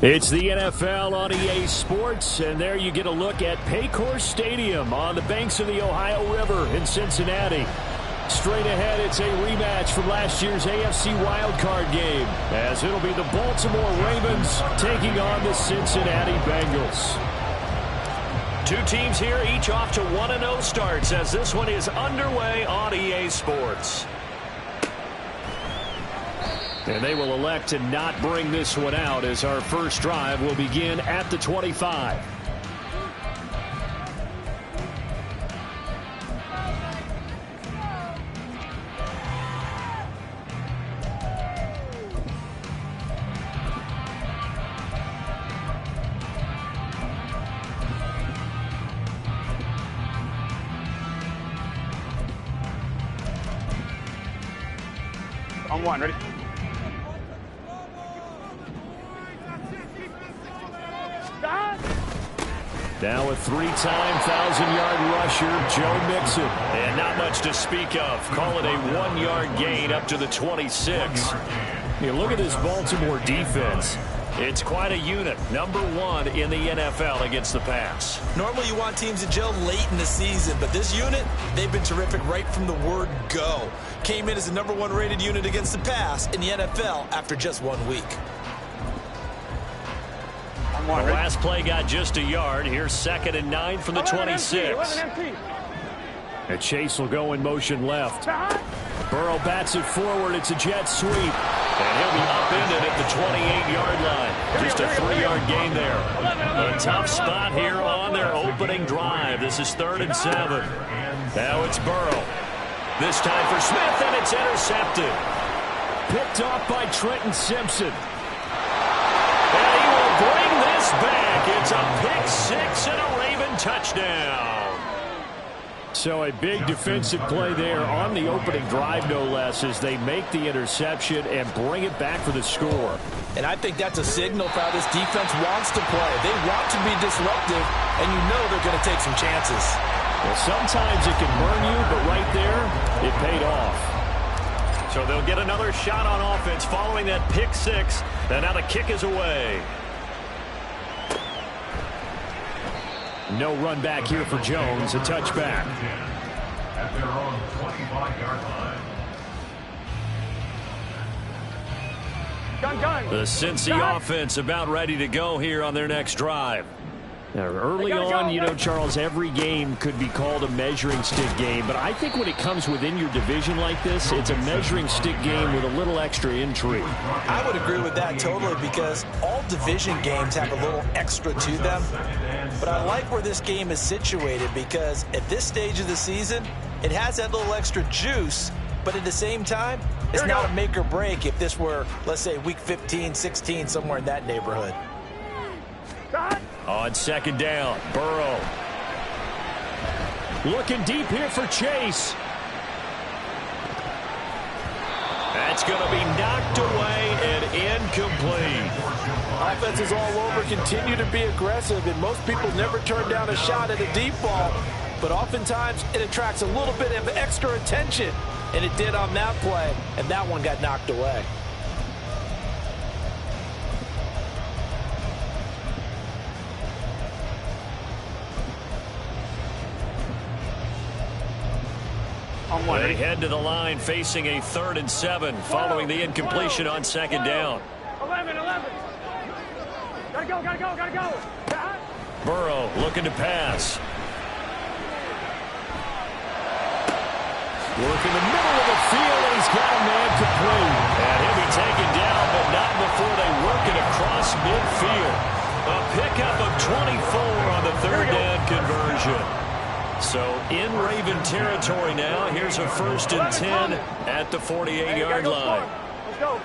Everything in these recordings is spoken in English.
It's the NFL on EA Sports, and there you get a look at Paycor Stadium on the banks of the Ohio River in Cincinnati. Straight ahead, it's a rematch from last year's AFC wildcard game, as it'll be the Baltimore Ravens taking on the Cincinnati Bengals. Two teams here, each off to 1-0 starts, as this one is underway on EA Sports. And they will elect to not bring this one out, as our first drive will begin at the 25. On one, ready? Now a three-time 1,000-yard rusher, Joe Mixon. And not much to speak of. Call it a 1-yard gain up to the 26. You look at this Baltimore defense. It's quite a unit. Number one in the NFL against the pass. Normally you want teams to gel late in the season, but this unit, they've been terrific right from the word go. Came in as the number one rated unit against the pass in the NFL after just 1 week. The last play got just a yard. Here's 2nd and 9 from the 26. And Chase will go in motion left. Burrow bats it forward. It's a jet sweep. And he'll be upended at the 28-yard line. Just a 3-yard gain there. A tough spot here on their opening drive. This is 3rd and 7. Now it's Burrow. This time for Smith, and it's intercepted. Picked off by Trenton Simpson. And he will bring this back. It's a pick-6 and a Raven touchdown. So a big defensive play there on the opening drive, no less, as they make the interception and bring it back for the score. And I think that's a signal for how this defense wants to play. They want to be disruptive, and you know they're going to take some chances. Well, sometimes it can burn you, but right there, it paid off. So they'll get another shot on offense following that pick-6, and now the kick is away. No run back here for Jones, a touchback. At their own 25-yard line. The Cincy offense about ready to go here on their next drive. Now, early on, you know, Charles, every game could be called a measuring stick game, but I think when it comes within your division like this, it's a measuring stick game with a little extra intrigue. I would agree with that totally, because all division games have a little extra to them. But I like where this game is situated, because at this stage of the season, it has that little extra juice, but at the same time, it's not a make or break if this were, let's say, week 15, 16, somewhere in that neighborhood. On 2nd down, Burrow. Looking deep here for Chase. That's going to be knocked away and incomplete. Offense is all over, continue to be aggressive, and most people never turn down a shot at a deep ball, but oftentimes it attracts a little bit of extra attention, and it did on that play, and that one got knocked away. They head to the line facing a 3rd and 7 following the incompletion on 2nd down. 11. Gotta go. Burrow looking to pass. Work in the middle of the field, and he's got a man complete. And he'll be taken down, but not before they work it across midfield. A pickup of 24 on the 3rd down conversion. So in Raven territory now. Here's a 1st and 10 at the 48-yard line. Let's go.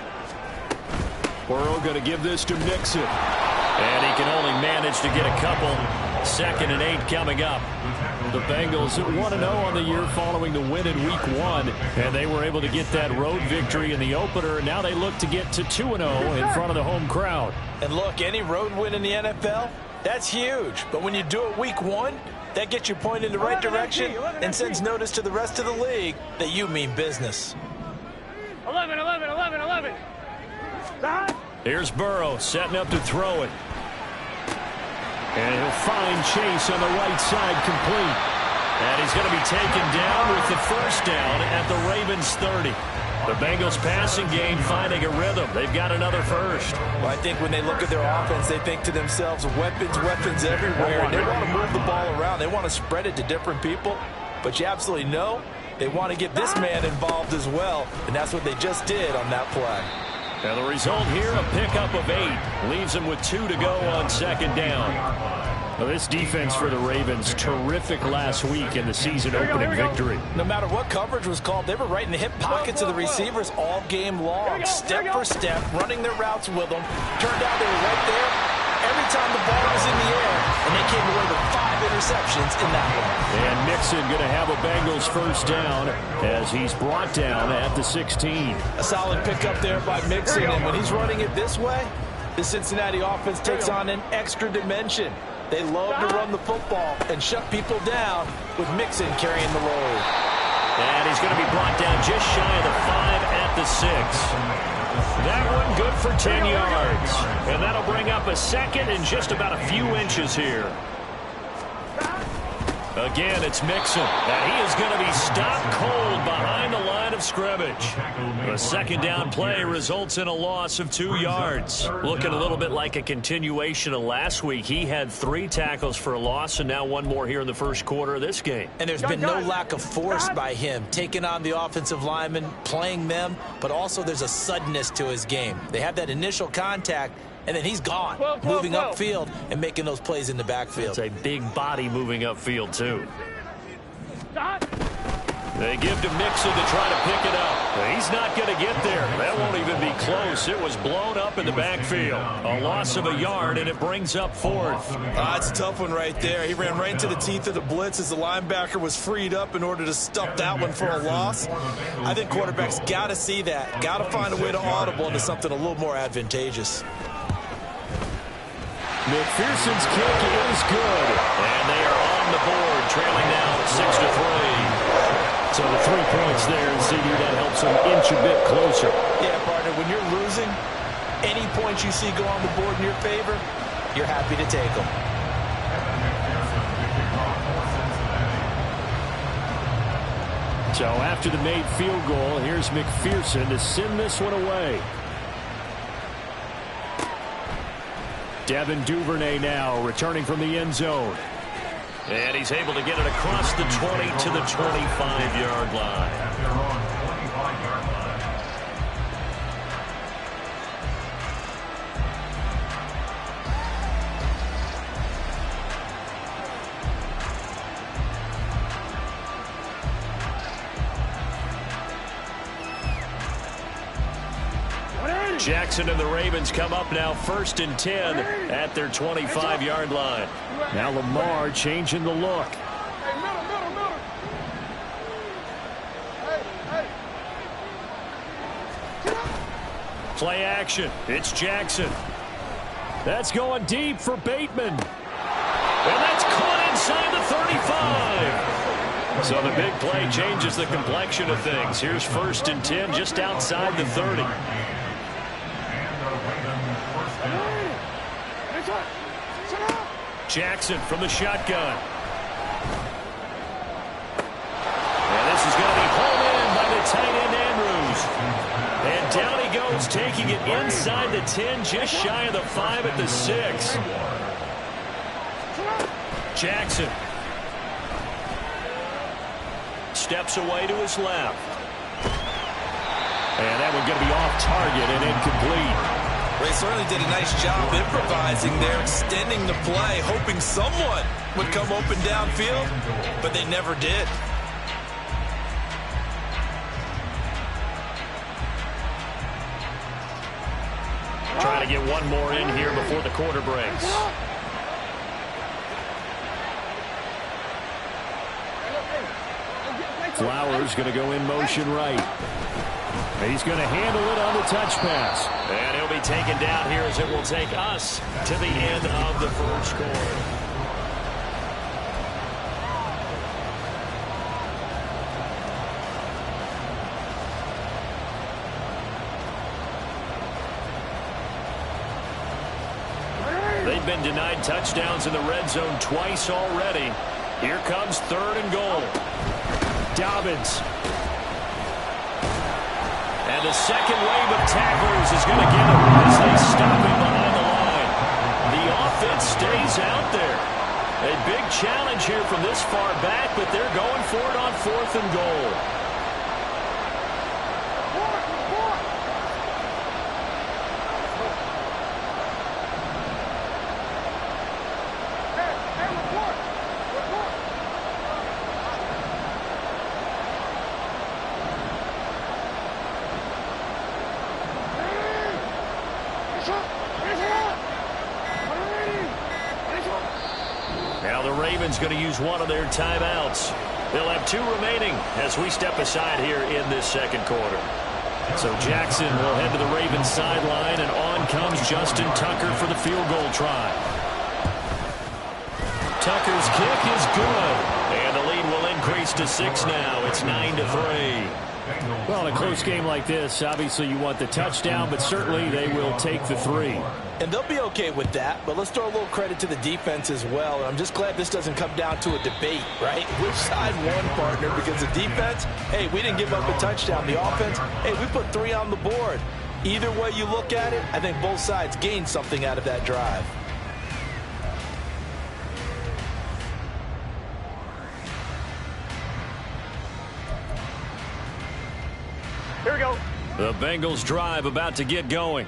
Burrow going to give this to Mixon. And he can only manage to get a couple. 2nd and 8 coming up. The Bengals 1-0 on the year following the win in Week 1. And they were able to get that road victory in the opener. And now they look to get to 2-0 in front of the home crowd. And look, any road win in the NFL, that's huge. But when you do it Week 1, that gets you pointed in the right direction and sends notice to the rest of the league that you mean business. 11. Here's Burrow setting up to throw it. And he'll find Chase on the right side, complete. And he's going to be taken down with the first down at the Ravens 30. The Bengals passing game finding a rhythm. They've got another first. Well, I think when they look at their offense, they think to themselves, weapons, weapons everywhere. And they want to move the ball around. They want to spread it to different people. But you absolutely know they want to get this man involved as well. And that's what they just did on that play. And the result here, a pickup of 8. Leaves them with 2 to go on second down. Well, this defense for the Ravens, terrific last week in the season-opening victory. No matter what coverage was called, they were right in the hip pockets of the receivers all game long, step for step, running their routes with them. Turned out they were right there every time the ball was in the air, and they came away with 5 interceptions in that one. And Mixon going to have a Bengals first down as he's brought down at the 16. A solid pickup there by Mixon, and when he's running it this way, the Cincinnati offense takes on an extra dimension. They love to run the football and shut people down with Mixon carrying the load. And he's going to be brought down just shy of the 5 at the 6. That one good for 10 yards. And that'll bring up a second and just about a few inches here. Again, it's Mixon. And he is going to be stopped cold behind the line of scrimmage. The second down play results in a loss of 2 yards. Looking a little bit like a continuation of last week. He had 3 tackles for a loss and now 1 more here in the first quarter of this game. And there's been no lack of force by him, taking on the offensive linemen, playing them, but also there's a suddenness to his game. They have that initial contact, and then he's gone, moving upfield and making those plays in the backfield. It's a big body moving upfield, too. They give to Mixon to try to pick it up. He's not going to get there. That won't even be close. It was blown up in the backfield. A loss of a yard, and it brings up 4th. It's a tough one right there. He ran right into the teeth of the blitz as the linebacker was freed up in order to stuff that one for a loss. I think quarterbacks got to see that. Got to find a way to audible into something a little more advantageous. McPherson's kick is good. And they are on the board, trailing now 6-3. So the 3 points there, and CD, that helps them inch a bit closer. Yeah, partner, when you're losing, any points you see go on the board in your favor, you're happy to take them. So after the made field goal, here's McPherson to send this one away. Devin Duvernay now returning from the end zone. And he's able to get it across the 20 to the 25-yard line. Jackson and the Ravens come up now 1st and 10 at their 25-yard line. Now Lamar changing the look. Play action. It's Jackson. That's going deep for Bateman. And that's caught inside the 35. So the big play changes the complexion of things. Here's 1st and 10 just outside the 30. Jackson from the shotgun. And this is going to be hauled in by the tight end Andrews. And down he goes, taking it inside the 10, just shy of the 5 at the 6. Jackson steps away to his left. And that one going to be off target and incomplete. They certainly did a nice job improvising there, extending the play, hoping someone would come open downfield, but they never did. Trying to get one more in here before the quarter breaks. Flowers going to go in motion right. He's going to handle it on the touch pass. And he'll be taken down here as it will take us to the end of the first quarter. they've been denied touchdowns in the red zone twice already. Here comes 3rd and goal. Dobbins. And the second wave of tacklers is going to get him as they stop him behind the line. The offense stays out there. A big challenge here from this far back, but they're going for it on 4th and goal. Now the Ravens going to use one of their timeouts. They'll have 2 remaining as we step aside here in this second quarter. So Jackson will head to the Ravens sideline, and on comes Justin Tucker for the field goal try. Tucker's kick is good, and the lead will increase to 6 now. It's 9-3. Well, in a close game like this, obviously you want the touchdown, but certainly they will take the 3. And they'll be okay with that, but let's throw a little credit to the defense as well. And I'm just glad this doesn't come down to a debate, right? Which side won, partner? Because the defense, hey, we didn't give up a touchdown. The offense, hey, we put 3 on the board. Either way you look at it, I think both sides gained something out of that drive. Here we go. The Bengals drive about to get going.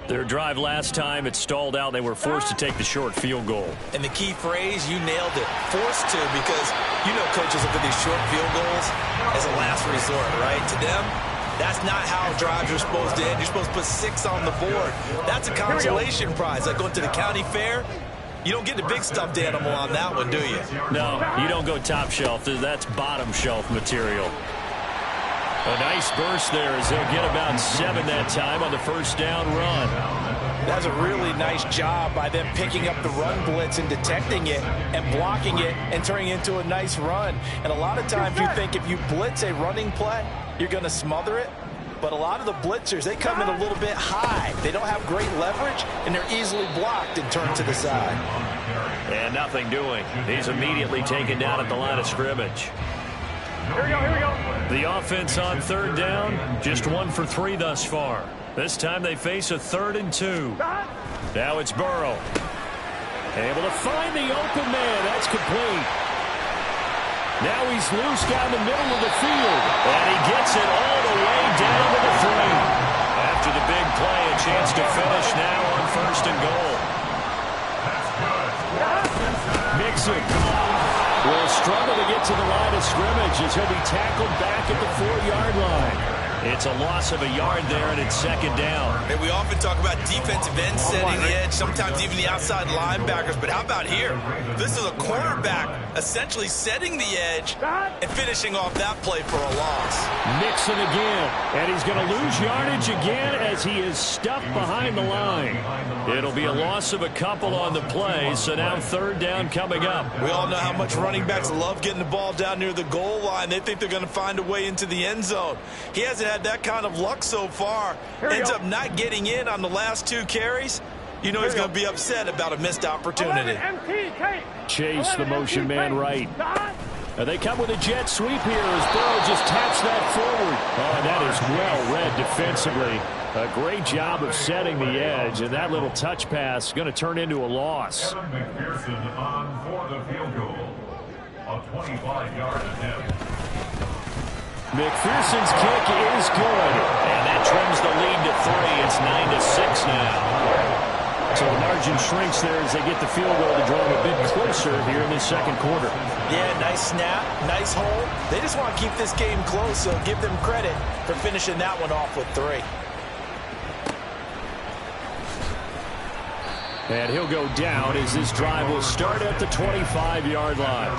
Their drive last time, it stalled out. They were forced to take the short field goal. And the key phrase, you nailed it, forced to, because you know coaches look at these short field goals as a last resort, right? To them, that's not how drives are supposed to end. You're supposed to put 6 on the board. That's a consolation prize. Like going to the county fair, you don't get the big stuffed animal on that one, do you? No, you don't go top shelf. That's bottom shelf material. A nice burst there as they'll get about 7 that time on the first down run. That's a really nice job by them picking up the run blitz and detecting it and blocking it and turning it into a nice run. And a lot of times you think if you blitz a running play, you're going to smother it. But a lot of the blitzers, they come in a little bit high. They don't have great leverage, and they're easily blocked and turned to the side. And nothing doing. He's immediately taken down at the line of scrimmage. Here we go, here we go. The offense on 3rd down, just 1 for 3 thus far. This time they face a 3rd and 2. Now it's Burrow. Able to find the open man. That's complete. Now he's loose down the middle of the field. And he gets it all the way down to the 3. After the big play, a chance to finish now on 1st and goal. Mixon will struggle to get to the line of scrimmage as he'll be tackled back at the 4-yard line. It's a loss of a yard there, and it's 2nd down. And we often talk about defensive ends setting the edge, sometimes even the outside linebackers. But how about here? This is a cornerback essentially setting the edge and finishing off that play for a loss. Mixon again, and he's going to lose yardage again as he is stuffed behind the line. It'll be a loss of a couple on the play, so now 3rd down coming up. We all know how much running backs love getting the ball down near the goal line. They think they're going to find a way into the end zone. He hasn't had that kind of luck so far. Ends up not getting in on the last 2 carries. You know he's going to be upset about a missed opportunity. Chase the motion man right. They come with a jet sweep here as Burrow just taps that forward. Oh, that is well read defensively. A great job of setting the edge, and that little touch pass is going to turn into a loss. Kevin McPherson on for the field goal. A 25-yard attempt. McPherson's kick is good, and that trims the lead to 3. It's 9-6 now. So the margin shrinks there as they get the field goal to draw them a bit closer here in this second quarter. Yeah, nice snap, nice hold. They just want to keep this game close, so give them credit for finishing that one off with 3. And he'll go down as this drive will start at the 25-yard line.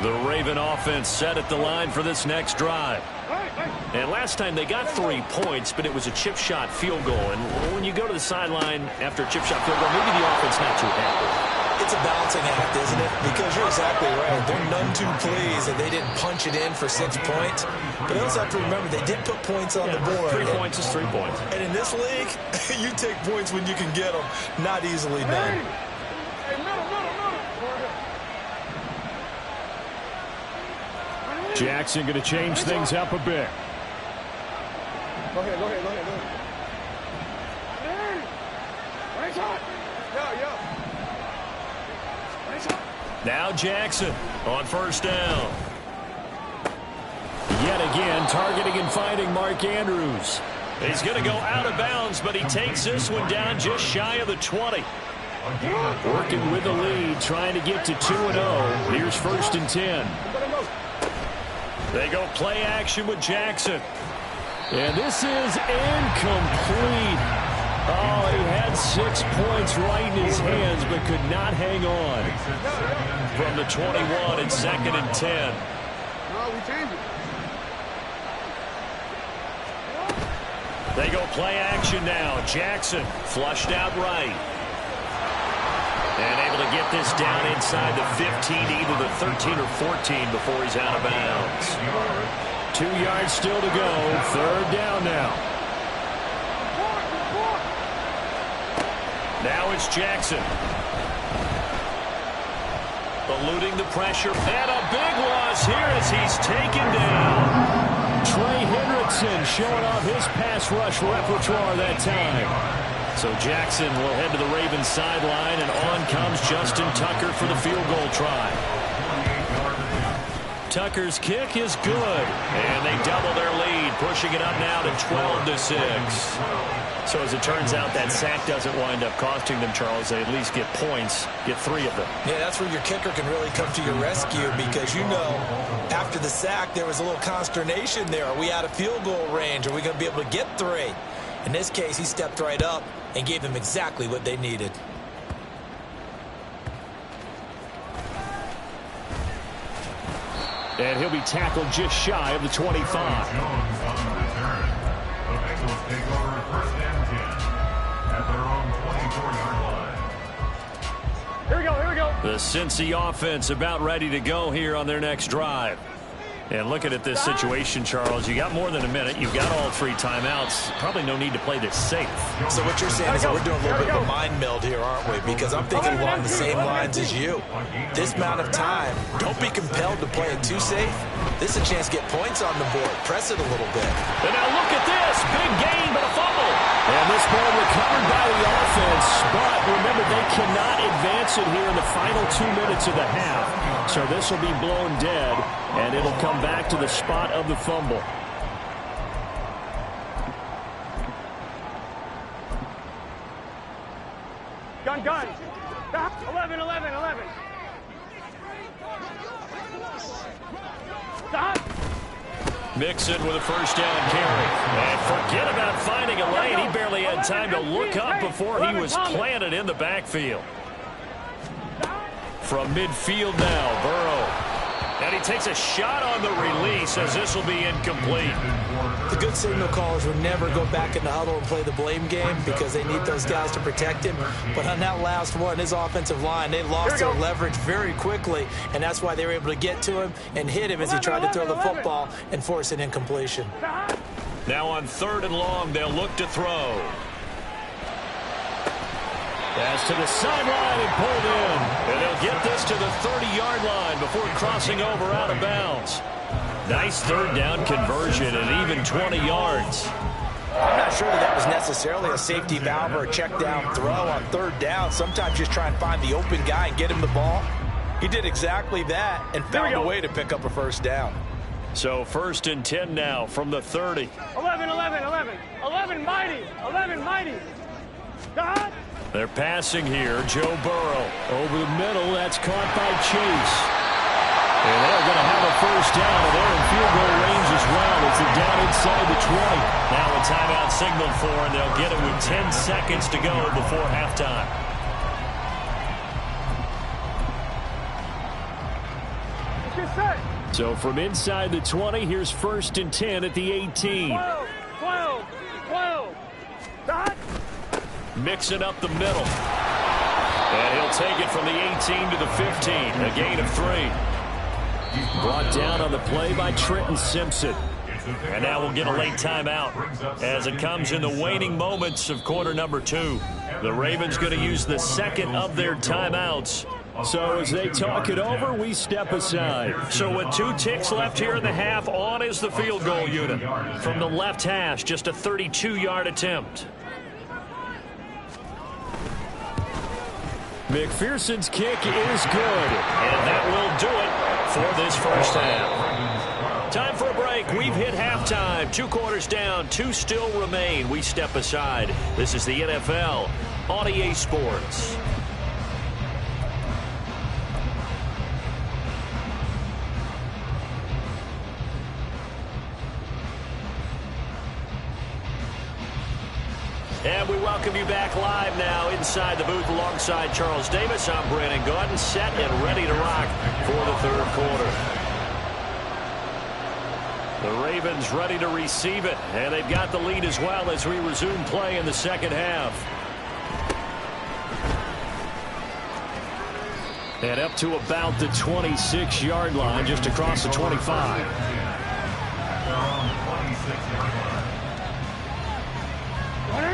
The Raven offense set at the line for this next drive. And last time they got 3 points, but it was a chip shot field goal. And when you go to the sideline after a chip shot field goal, maybe the offense not too happy. It's a balancing act, isn't it? Because you're exactly right. They're none too pleased that they didn't punch it in for 6 points. But they also have to remember they did put points on the board. 3 points is 3 points. And in this league, you take points when you can get them, not easily done. Jackson going to change things up a bit. Go ahead. Now Jackson on first down. Yet again, targeting and finding Mark Andrews. He's going to go out of bounds, but he takes this one down just shy of the 20. Working with the lead, trying to get to 2-0. Here's 1st and 10. They go play action with Jackson. And this is incomplete. Oh, he had 6 points right in his hands, but could not hang on. From the 21 and 2nd and 10. No, we changed it. They go play action now. Jackson flushed out right. And able to get this down inside the 15, either the 13 or 14 before he's out of bounds. 2 yards still to go. 3rd down now. Now it's Jackson. Eluding the pressure. And a big loss here as he's taken down. Trey Hendrickson showing off his pass rush repertoire that time. So Jackson will head to the Ravens sideline, and on comes Justin Tucker for the field goal try. Tucker's kick is good, and they double their lead, pushing it up now to 12-6. So as it turns out, that sack doesn't wind up costing them, Charles. They at least get points, get 3 of them. Yeah, that's where your kicker can really come to your rescue because, you know, after the sack, there was a little consternation there. Are we out of field goal range? Are we going to be able to get 3? In this case, he stepped right up and gave them exactly what they needed. And he'll be tackled just shy of the 25. Jones on the return. The Bengals take over 1st and 10 at their own 24-yard line. Here we go. The Cincy offense about ready to go here on their next drive. And looking at this situation, Charles, you got more than a minute. You've got all 3 timeouts. Probably no need to play this safe. So what you're saying is that we're doing a little bit of a mind meld here, aren't we? Because I'm thinking along the same lines as you. This amount of time, don't be compelled to play it too safe. This is a chance to get points on the board. Press it a little bit. And now look at this. Big gain, but a fumble. And this ball recovered by the offense. But remember, they cannot advance it here in the final 2 minutes of the half. So this will be blown dead, and it'll come back to the spot of the fumble. Gun. 11. Mixon with a 1st down carry. And forget about finding a lane. He barely had time to look up before he was planted in the backfield. From midfield now, Burrow. And he takes a shot on the release as this will be incomplete. The good signal callers would never go back in the huddle and play the blame game because they need those guys to protect him. But on that last one, his offensive line, they lost their leverage very quickly, and that's why they were able to get to him and hit him as he tried to throw the football and force an incompletion. Now on 3rd and long, they'll look to throw. Pass to the sideline and pulled in. And they'll get this to the 30-yard line before crossing over out of bounds. Nice 3rd down conversion and even 20 yards. I'm not sure that was necessarily a safety valve or a check down throw on 3rd down. Sometimes just try and find the open guy and get him the ball. He did exactly that and found a way to pick up a 1st down. So 1st and 10 now from the 30. 11 mighty. God. They're passing here. Joe Burrow over the middle. That's caught by Chase. And they're going to have a 1st down, and they're in field goal range as well. It's down inside the 20. Now a timeout signaled for, and they'll get it with 10 seconds to go before halftime. Get set. So from inside the 20, here's 1st and 10 at the 18. 12. Dot. Mixing up the middle. And he'll take it from the 18 to the 15. A gain of 3. Brought down on the play by Trenton Simpson. And now we'll get a late timeout as it comes in the waning moments of quarter number 2. The Ravens going to use the second of their timeouts. So as they talk it over, we step aside. So with 2 ticks left here in the half, on is the field goal unit. From the left hash, just a 32-yard attempt. McPherson's kick is good. And that will do it for this first half. Time for a break. We've hit halftime. 2 quarters down. 2 still remain. We step aside. This is the NFL on EA Sports. And we welcome you back live now inside the booth alongside Charles Davis. I'm Brandon Gordon, set and ready to rock for the 3rd quarter. The Ravens ready to receive it, and they've got the lead as well as we resume play in the second half. And up to about the 26-yard line, just across the 25.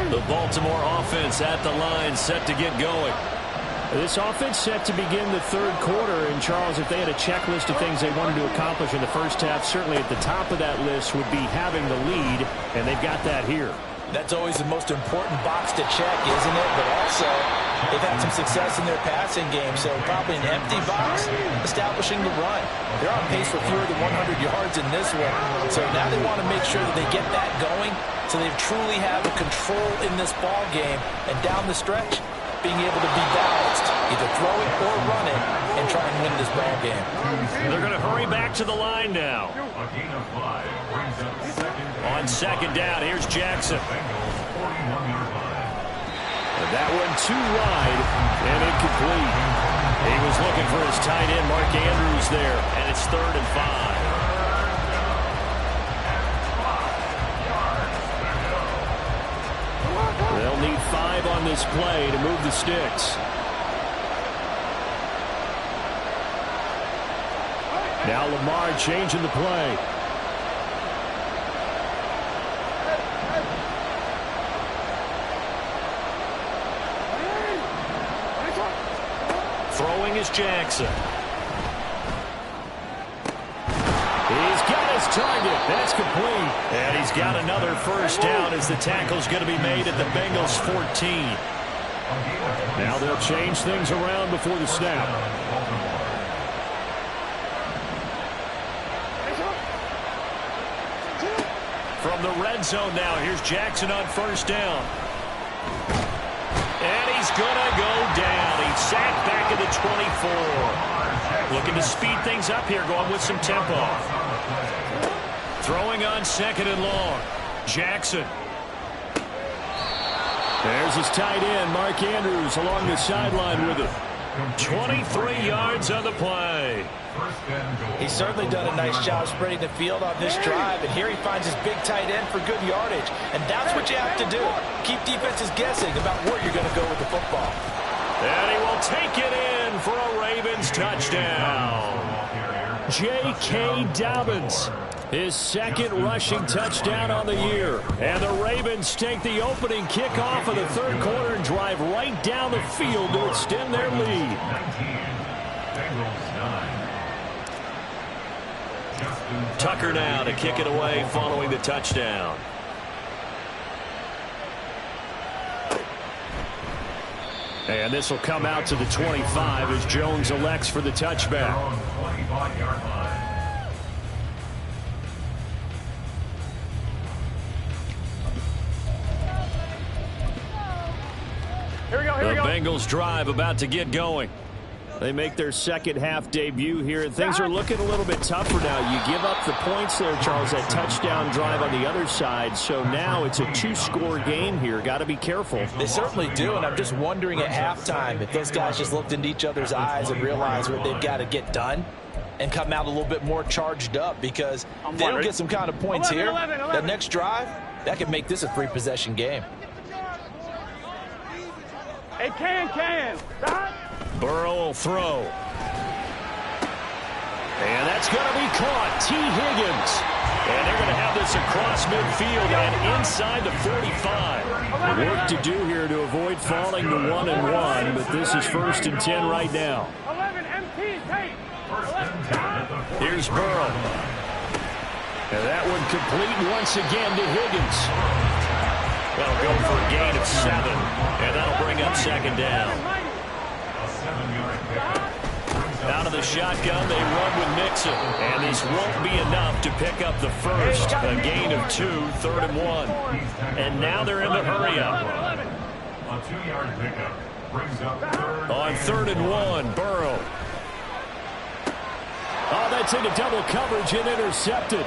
The Baltimore offense at the line, set to get going. This offense set to begin the 3rd quarter. And, Charles, if they had a checklist of things they wanted to accomplish in the first half, certainly at the top of that list would be having the lead, and they've got that here. That's always the most important box to check, isn't it? But also, they've had some success in their passing game, so probably an empty box, establishing the run. They're on pace for fewer than 100 yards in this one, so now they want to make sure that they get that going so they truly have a control in this ball game, and down the stretch, being able to be balanced, either throw it or run it, and try and win this ball game. They're going to hurry back to the line now. On 2nd down, here's Jackson. And that one too wide and incomplete. He was looking for his tight end, Mark Andrews, there, and it's 3rd and 5. They'll need 5 on this play to move the sticks. Now Lamar changing the play. Throwing is Jackson. He's got his target. That's complete. And he's got another first down as the tackle's going to be made at the Bengals 14. Now they'll change things around before the snap. From the red zone now, here's Jackson on 1st down. And he's going to go down. He's sacked back at the 24. Looking to speed things up here, going with some tempo. Throwing on 2nd and long. Jackson. There's his tight end, Mark Andrews, along the sideline with it. 23 yards on the play. He's certainly done a nice job spreading the field on this drive, and here he finds his big tight end for good yardage. And that's what you have to do. Keep defenses guessing about where you're going to go with the football. And he will take it in for a Ravens touchdown. J.K. Dobbins, his 2nd rushing touchdown on the year. And the Ravens take the opening kickoff of the 3rd quarter and drive right down the field to extend their lead. Tucker now to kick it away following the touchdown. And this will come out to the 25 as Jones elects for the touchback. Here we go, here we The go. Bengals drive about to get going. They make their second half debut here. Things are looking a little bit tougher now. You give up the points there, Charles, that touchdown drive on the other side. So now it's a 2-score game here. Got to be careful. They certainly do, and I'm just wondering at halftime if those guys just looked into each other's eyes and realized what they've got to get done. and come out a little bit more charged up, because if they don't get some kind of points 11, here, 11, 11. that next drive, that could make this a 3-possession game. Hey, can. Dot. Burrow will throw. And that's going to be caught. T. Higgins. And they're going to have this across midfield and inside the 45. Work to do here to avoid falling to 1-1, but this is 1st and 10 right now. 11 MT, take. 11. Here's Burrow. And that one complete once again to Higgins. That'll go for a gain of 7, and that'll bring up 2nd down. A 7-yard pickup. Out of the shotgun, they run with Mixon. And this won't be enough to pick up the first. A gain of 2, 3rd and 1. And now they're in the hurry-up. A 2-yard pickup brings up 3rd. On 3rd and 1, Burrow. Oh, that's into double coverage and intercepted.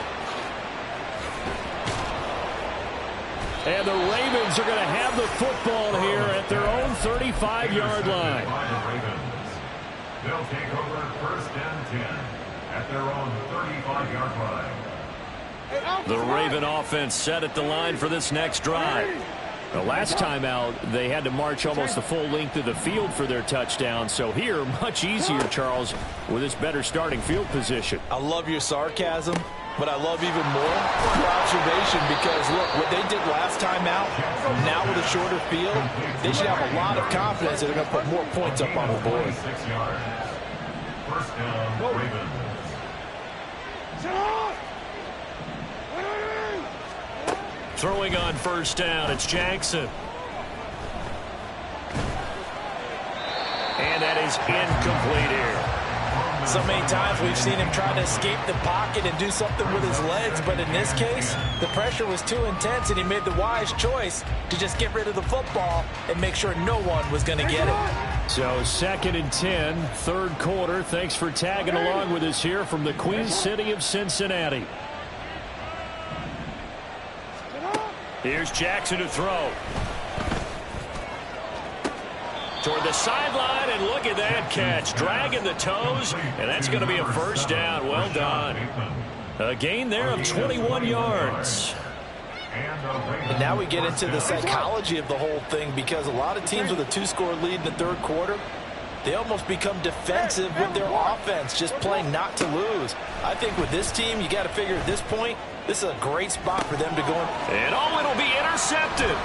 And the Ravens are going to have the football here at their own 35-yard line. They'll take over 1st and 10 at their own 35-yard line. The Raven offense set at the line for this next drive. The last time out, they had to march almost the full length of the field for their touchdown. So here, much easier, Charles, with this better starting field position. I love your sarcasm, but I love even more your observation, because, look, what they did last time out, now with a shorter field, they should have a lot of confidence that they're going to put more points up on the board. 6 yards. 1st down, Ravens. Throwing on 1st down, it's Jackson. And that is incomplete here. So many times we've seen him try to escape the pocket and do something with his legs, but in this case, the pressure was too intense, and he made the wise choice to just get rid of the football and make sure no one was going to get it. So 2nd and 10, 3rd quarter. Thanks for tagging along with us here from the Queen City of Cincinnati. Here's Jackson to throw. Toward the sideline, and look at that catch. Dragging the toes, and that's going to be a 1st down. Well done. A gain there of 21 yards. And now we get into the psychology of the whole thing, because a lot of teams with a 2-score lead in the 3rd quarter, they almost become defensive with their offense, just playing not to lose. I think with this team, you got to figure at this point, this is a great spot for them to go. And it'll be intercepted.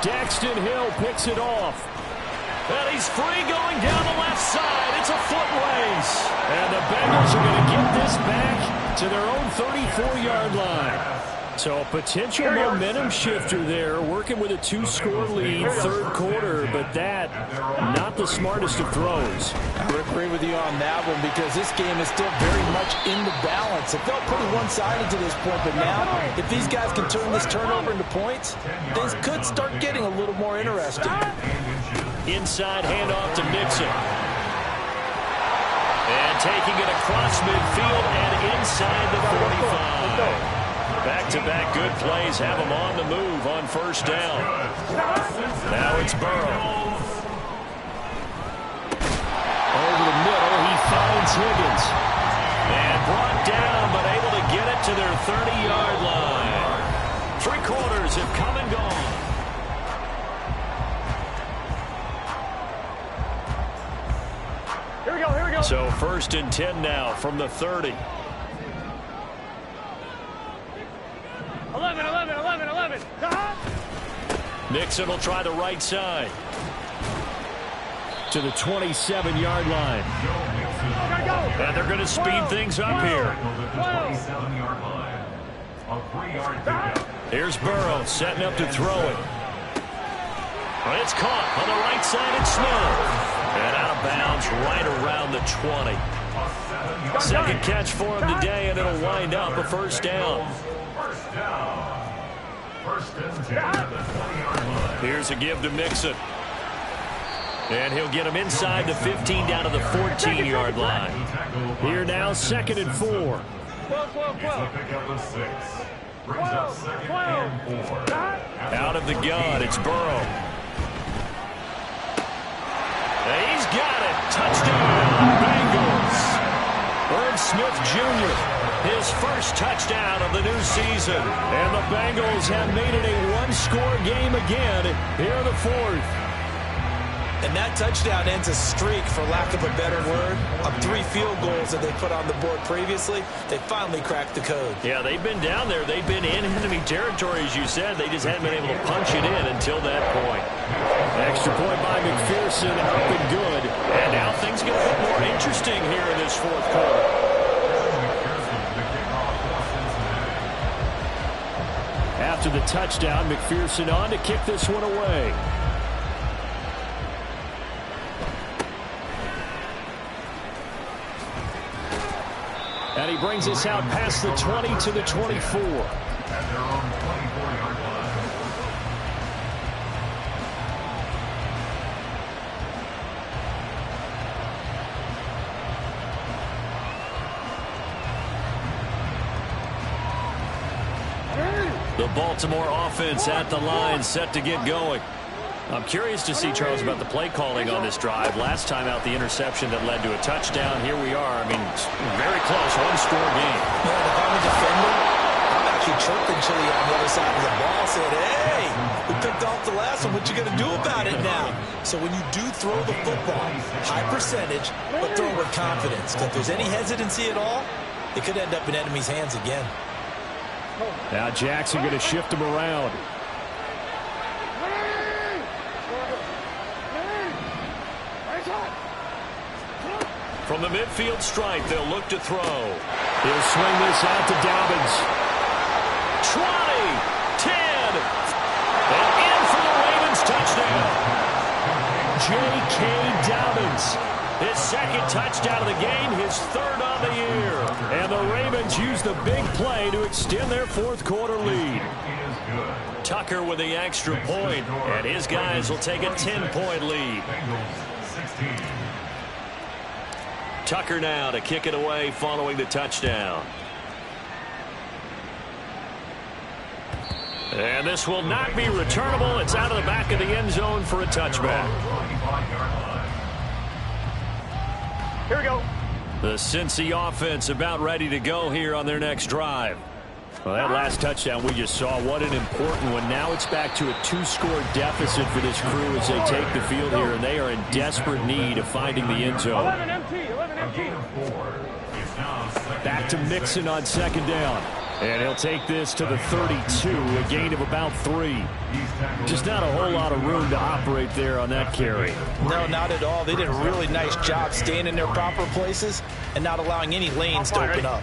Daxton Hill picks it off. And he's free going down the left side. It's a foot race. And the Bengals are going to get this back to their own 34-yard line. So a potential momentum shifter there, working with a 2-score lead, 3rd quarter, but that, not the smartest of throws. I would agree with you on that one, because this game is still very much in the balance. It felt pretty one-sided to this point, but now, if these guys can turn this turnover into points, things could start getting a little more interesting. Inside handoff to Mixon. And taking it across midfield and inside the 45. Back-to-back good plays have him on the move on 1st down. Now it's Burrow. Over the middle, he finds Higgins. And brought down, but able to get it to their 30-yard line. 3 quarters have come and gone. Here we go. So 1st and 10 now from the 30. 11. Mixon will try the right side. To the 27-yard line. And they're going to speed things up here. Here's Burrow setting up to throw it. And it's caught on the right side. It's Smith. And out of bounds right around the 20. 2nd catch for him today, and it'll wind up a 1st down. Here's a give to Mixon. And he'll get him inside the 15 down to the 14-yard line. Here now, 2nd and 4. 12. Out of the gun, it's Burrow. And he's got it. Touchdown, Bengals. Earned Smith Jr., his first touchdown of the new season. And the Bengals have made it a one-score game again here in the fourth. And that touchdown ends a streak, for lack of a better word, of 3 field goals that they put on the board previously. They finally cracked the code. Yeah, they've been down there. They've been in enemy territory, as you said. They just hadn't been able to punch it in until that point. Extra point by McPherson, up and good. And now things get a bit more interesting here in this fourth quarter. After the touchdown, McPherson on to kick this one away. And he brings us out past the 20 to the 24. At their own 24-yard line. The Baltimore offense at the line, set to get going. I'm curious to see, Charles, about the play calling on this drive. Last time out, the interception that led to a touchdown. Here we are. I mean, very close, one-score game. Man, if I'm a defender, I'm actually chirping Chili on the other side of the ball, saying, hey, we picked off the last one. What you going to do about it now? So when you do throw the football, high percentage, but throw it with confidence. Because if there's any hesitancy at all, it could end up in enemy's hands again. Now Jackson going to shift him around. From the midfield stripe, they'll look to throw. He'll swing this out to Dobbins. 20, 10, and in for the Ravens touchdown. J.K. Dobbins, his second touchdown of the game, his third on the year. And the Ravens use the big play to extend their fourth quarter lead. Tucker with the extra point, and his guys will take a 10-point lead. Tucker now to kick it away following the touchdown. And this will not be returnable. It's out of the back of the end zone for a touchback. Here we go. The Cincy offense about ready to go here on their next drive. Well, that last touchdown we just saw, what an important one. Now it's back to a 2-score deficit for this crew as they take the field here, and they are in desperate need of finding the end zone. 11 empty, 11 empty. Back to Mixon on second down. And he'll take this to the 32, a gain of about 3. Just not a whole lot of room to operate there on that carry. No, not at all. They did a really nice job staying in their proper places and not allowing any lanes to open up.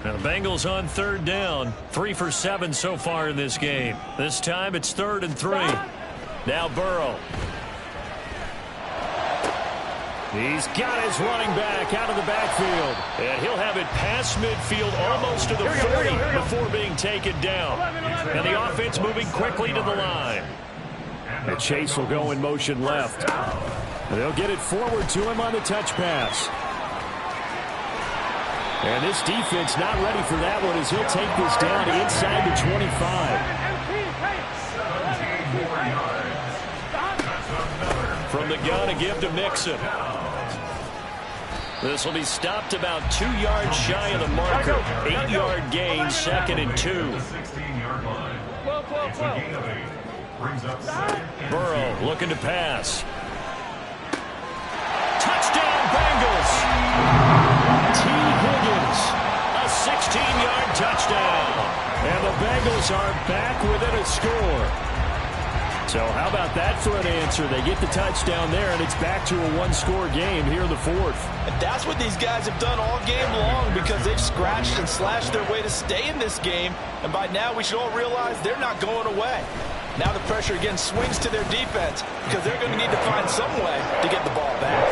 Now the Bengals on third down. 3 for 7 so far in this game. This time it's 3rd and 3. Now Burrow. He's got his running back out of the backfield. And he'll have it past midfield almost to the 40 before being taken down. And the offense moving quickly to the line. And Chase will go in motion left. And they'll get it forward to him on the touch pass. And this defense not ready for that one as he'll take this down inside the 25. From the gun, a give to Mixon. This will be stopped about 2 yards shy of the marker. 8-yard gain, 2nd and 2. Burrow looking to pass. Touchdown Bengals. T. Higgins, a 16-yard touchdown. And the Bengals are back within a score. So how about that for an answer? They get the touchdown there, and it's back to a 1-score game here in the fourth. And that's what these guys have done all game long because they've scratched and slashed their way to stay in this game. And by now, we should all realize they're not going away. Now the pressure again swings to their defense because they're going to need to find some way to get the ball back.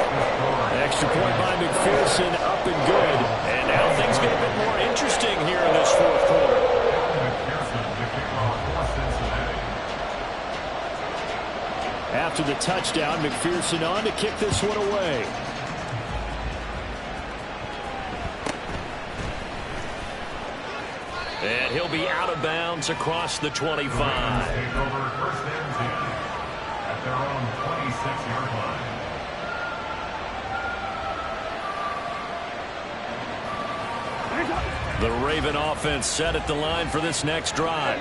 Extra point by McPherson, up and good. And now things get a bit more interesting here in this fourth quarter. After the touchdown, McPherson on to kick this one away. And he'll be out of bounds across the 25. Take over 1st and 10 at their own 26-yard line. The Raven offense set at the line for this next drive.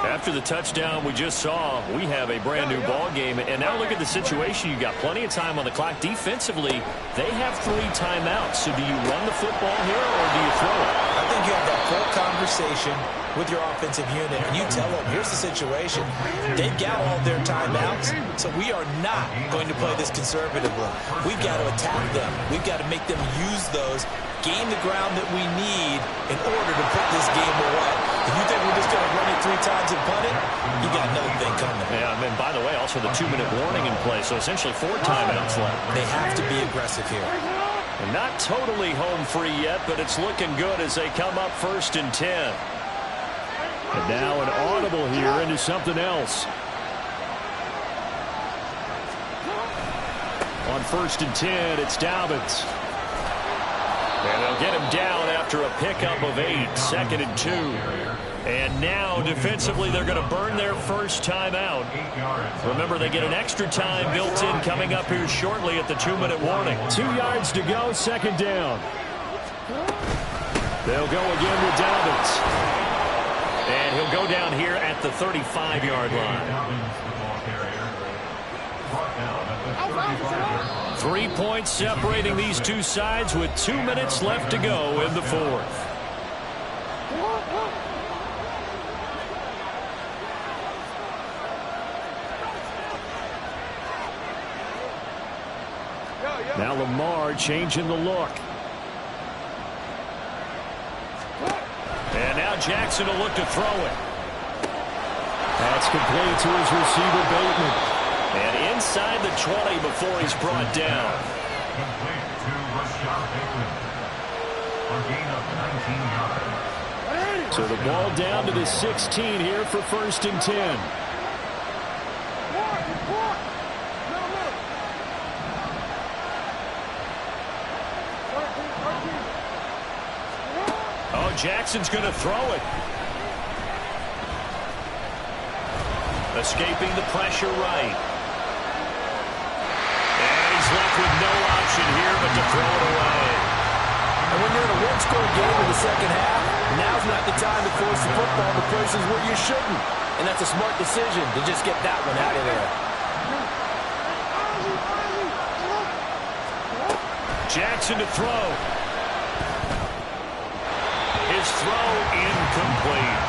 After the touchdown we just saw, we have a brand new ball game. And now look at the situation. You got plenty of time on the clock. Defensively, they have 3 timeouts. So do you run the football here or do you throw it? I think you have that full conversation with your offensive unit, and you tell them, here's the situation. They've got all their timeouts, so we are not going to play this conservatively. We've got to attack them. We've got to make them use those, gain the ground that we need in order to put this game away. If you think we're just going to run it 3 times and punt it, you got another thing coming. Yeah, and by the way, also the 2-minute warning in play, so essentially 4 timeouts left. They have to be aggressive here. And not totally home free yet, but it's looking good as they come up 1st and 10. And now an audible here into something else. On 1st and 10, it's Dobbins. And they'll get him down after a pickup of 8, 2nd and 2. And now, defensively, they're going to burn their first timeout. Remember, they get an extra time built in coming up here shortly at the 2-minute warning. 2 yards to go, 2nd down. They'll go again with Dobbins. And he'll go down here at the 35-yard line. 3 points separating these two sides with 2 minutes left to go in the 4th. Now Lamar changing the look. And now Jackson will look to throw it. That's complete to his receiver, Bateman. And inside the 20 before he's brought down. Complete to Rashad Bateman. A gain of 19 yards. So the ball down to the 16 here for 1st and 10. Oh, Jackson's going to throw it. Escaping the pressure right. And he's left with no option here but to throw it away. And when you're in a one-score game in the second half, now's not the time to force the football to places where you shouldn't. And that's a smart decision to just get that one out of there. Jackson to throw. His throw incomplete.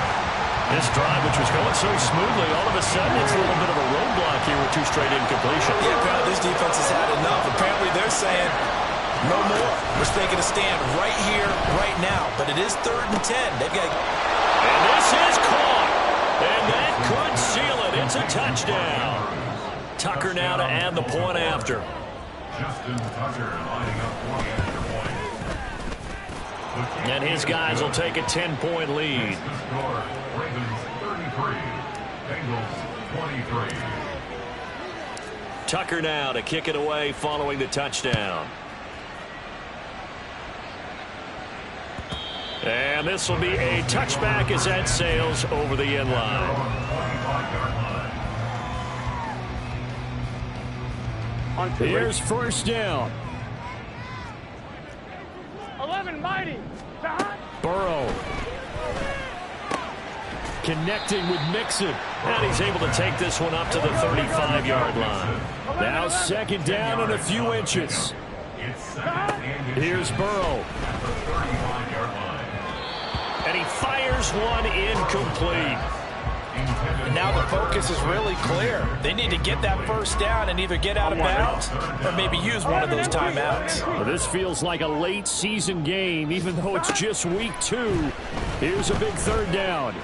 This drive, which was going so smoothly, all of a sudden it's a little bit of a roadblock here with 2 straight incompletions. Yeah, apparently this defense has had enough. Apparently they're saying, no more. We're taking a stand right here, right now. But it is 3rd and 10. They've got. And this is caught. And that could seal it. It's a touchdown. Tucker now to add the point after. Justin Tucker lining up for the extra point. And his guys will take a 10-point lead. The score, Ravens 33, Bengals 23. Tucker now to kick it away following the touchdown. And this will be a touchback as that sails over the end line. 25-yard line. Here's 1st down. 11 mighty. Burrow. Connecting with Mixon. And he's able to take this one up to the 35-yard line. Now 2nd down and a few inches. Here's Burrow. And he fires one incomplete. And now the focus is really clear. They need to get that 1st down and either get out of bounds or maybe use one of those timeouts. Well, this feels like a late season game, even though it's just week 2. Here's a big 3rd down.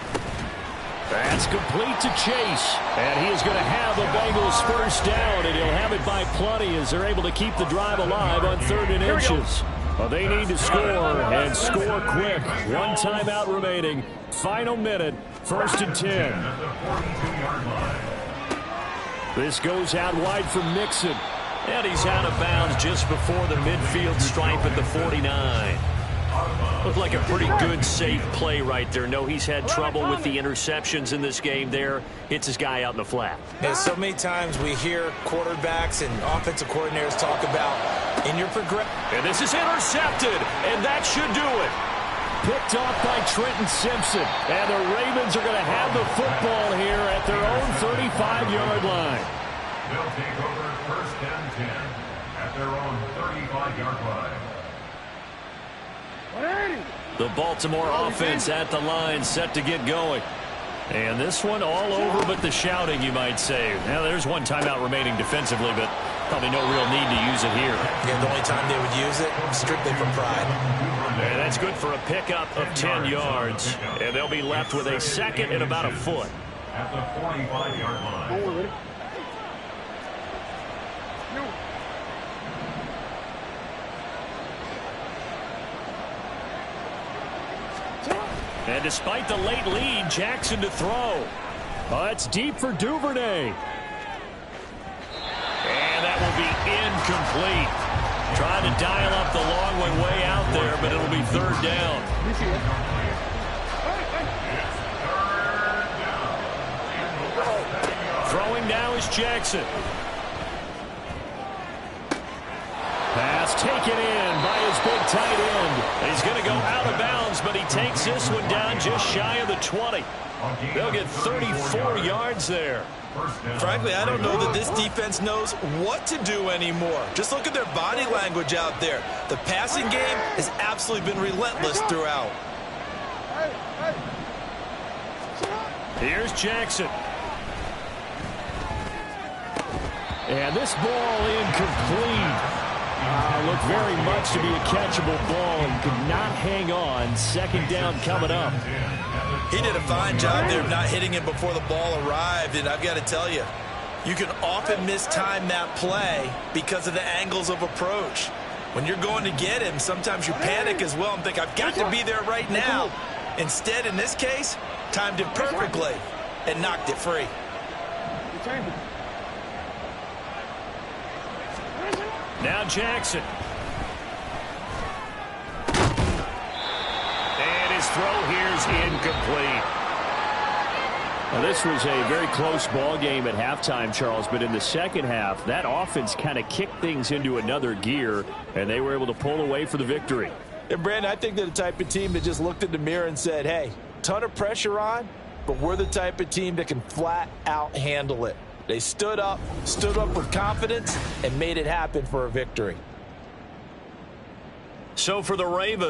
That's complete to Chase. And he is going to have the Bengals 1st down, and he'll have it by plenty as they're able to keep the drive alive on 3rd and inches. Well, they need to score, and score quick. 1 timeout remaining. Final minute, 1st and 10. This goes out wide for Mixon. And he's out of bounds just before the midfield stripe at the 49. Looked like a pretty good, safe play right there. No, he's had trouble with the interceptions in this game there. Hits his guy out in the flat. Yeah, so many times we hear quarterbacks and offensive coordinators talk about in your progression. And this is intercepted, and that should do it. picked off by Trenton Simpson. And the Ravens are going to have the football here at their own 35-yard line. They'll take over first and 10 at their own 35-yard line. The Baltimore offense at the line, set to get going. And this one all over but the shouting, you might say. Now, there's one timeout remaining defensively, but probably no real need to use it here. Yeah, the only time they would use it, strictly for pride. And that's good for a pickup of 10 yards. And they'll be left with a second and about a foot. At the 45-yard line. And despite the late lead, Jackson to throw. Oh, that's deep for Duvernay. And that will be incomplete. Trying to dial up the long one way out there, but it'll be third down. Throwing now is Jackson. Pass taken in by his big tight end. He's going to go out of bounds, but he takes this one down just shy of the 20. They'll get 34 yards there. Frankly, I don't know that this defense knows what to do anymore. Just look at their body language out there. The passing game has absolutely been relentless throughout. Here's Jackson. And this ball incomplete. Looked very much to be a catchable ball and could not hang on. Second down coming up. He did a fine job there of not hitting him before the ball arrived, and I've got to tell you, you can often mistime that play because of the angles of approach. When you're going to get him, sometimes you panic as well and think, I've got to be there right now. Instead, in this case, timed it perfectly and knocked it free. Now Jackson. And his throw here's incomplete. Now, this was a very close ball game at halftime, Charles, but in the second half, that offense kind of kicked things into another gear, and they were able to pull away for the victory. And, Brandon, I think they're the type of team that just looked in the mirror and said, hey, ton of pressure on, but we're the type of team that can flat out handle it. They stood up with confidence, and made it happen for a victory. So for the Ravens,